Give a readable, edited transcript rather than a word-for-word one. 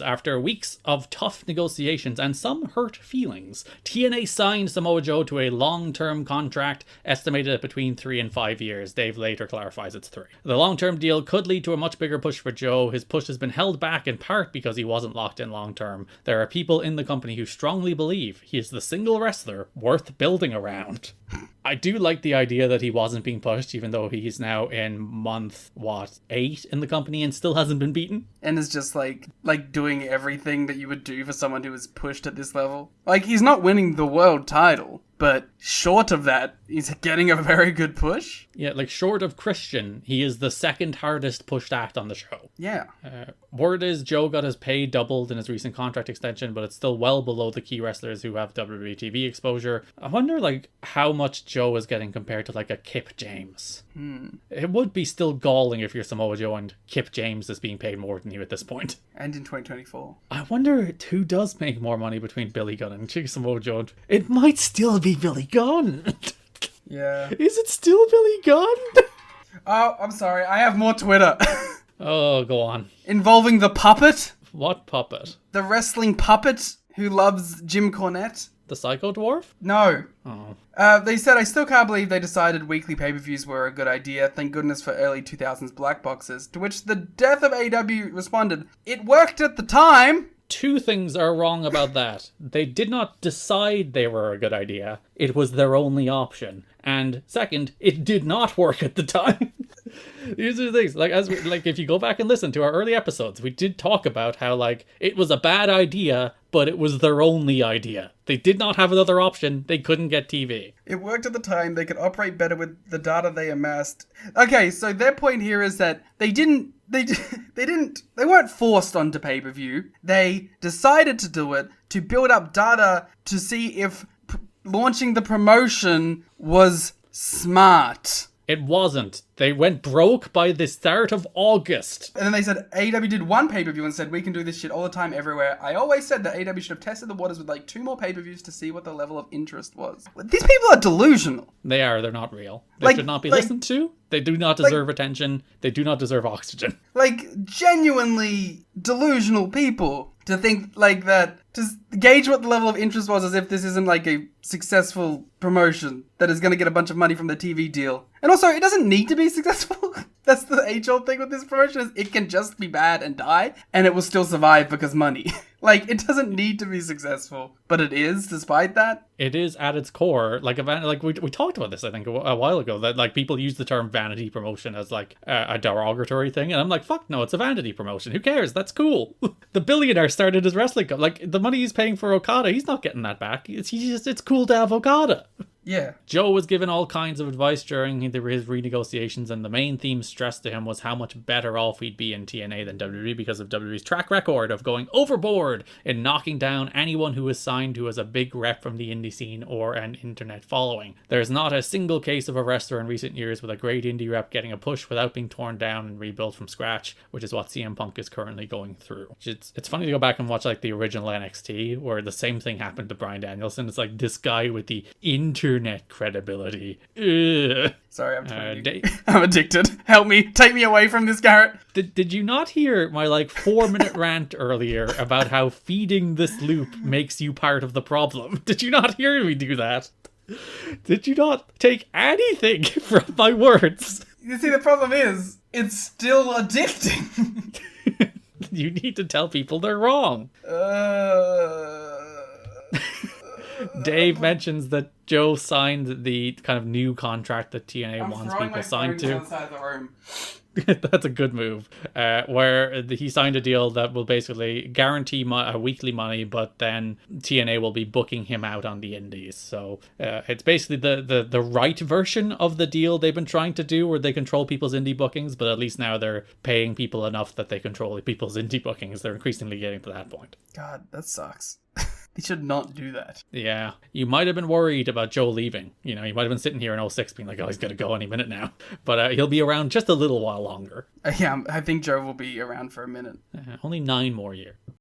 After weeks of tough negotiations and some hurt feelings, TNA signed Samoa Joe to a long-term contract estimated at between 3 and 5 years. Dave later clarifies it's 3. The long-term deal could lead to a much bigger push for Joe. His push has been held back in part because he wasn't locked in long-term. There are people in the company who strongly believe he is the single wrestler worth building around. I do like the idea that he wasn't being pushed, even though he's now in month, 8 in the company and still hasn't been beaten. And is just like doing everything that you would do for someone who is pushed at this level. Like, he's not winning the world title, but short of that, he's getting a very good push. Yeah, like short of Christian, he is the second hardest pushed act on the show. Yeah. Word is Joe got his pay doubled in his recent contract extension, but it's still well below the key wrestlers who have WWE TV exposure. I wonder, like, how much Joe is getting compared to, like, a Kip James. It would be still galling if you're Samoa Joe and Kip James is being paid more than you at this point. And in 2024. I wonder who does make more money between Billy Gunn and Samoa Joe. It might still be Billy Gunn. Yeah. Is it still Billy Gunn? Oh, I'm sorry. I have more Twitter. Oh, go on. Involving the puppet. What puppet? The wrestling puppet who loves Jim Cornette. The Psycho Dwarf? No. Oh. They said, I still can't believe they decided weekly pay-per-views were a good idea. Thank goodness for early 2000s black boxes. To which the death of AEW responded, it worked at the time. 2 things are wrong about that. They did not decide they were a good idea. It was their only option. And second, it did not work at the time. These are the things. Like, if you go back and listen to our early episodes, we did talk about how, like, it was a bad idea, but it was their only idea. They did not have another option. They couldn't get TV. It worked at the time. They could operate better with the data they amassed. Okay, so their point here is that they weren't forced onto pay-per-view. They decided to do it to build up data to see if launching the promotion was smart. It wasn't. They went broke by the start of August. And then they said AEW did one pay-per-view and said, we can do this shit all the time everywhere. I always said that AEW should have tested the waters with like 2 more pay-per-views to see what the level of interest was. These people are delusional. They are. They're not real. They should not be listened to. They do not deserve attention. They do not deserve oxygen. Like, genuinely delusional people to think like that. Just gauge what the level of interest was as if this isn't like a successful promotion that is going to get a bunch of money from the TV deal. And also, it doesn't need to be successful. That's the age-old thing with this promotion, is it can just be bad and die, and it will still survive because money. Like, it doesn't need to be successful, but it is, despite that. It is at its core, like we talked about this, I think, a while ago, that like people use the term vanity promotion as like a derogatory thing, and I'm like, fuck no, it's a vanity promotion. Who cares? That's cool. The billionaire started his wrestling like the money he's paying for Okada, he's not getting that back. It's cool to have Okada. Yeah. Joe was given all kinds of advice during his renegotiations, and the main theme stressed to him was how much better off he'd be in TNA than WWE because of WWE's track record of going overboard in knocking down anyone who is signed who has a big rep from the indie scene or an internet following. There's not a single case of a wrestler in recent years with a great indie rep getting a push without being torn down and rebuilt from scratch, which is what CM Punk is currently going through. It's funny to go back and watch like the original NXT where the same thing happened to Bryan Danielson. It's like this guy with the internet credibility. Ugh. Sorry, I'm I'm addicted. Help me. Take me away from this, Garrett. Did you not hear my like 4-minute rant earlier about how feeding this loop makes you part of the problem? Did you not hear me do that? Did you not take anything from my words? You see, the problem is, it's still addicting. You need to tell people they're wrong. Dave mentions that Joe signed the kind of new contract that TNA wants people signed to. Outside the room. That's a good move. Where he signed a deal that will basically guarantee weekly money, but then TNA will be booking him out on the indies. So it's basically the right version of the deal they've been trying to do, where they control people's indie bookings, but at least now they're paying people enough that they control people's indie bookings. They're increasingly getting to that point. God, that sucks. They should not do that. Yeah. You might have been worried about Joe leaving. You know, you might have been sitting here in 06 being like, oh, he's going to go any minute now. But he'll be around just a little while longer. Yeah, I think Joe will be around for a minute. Only 9 more years.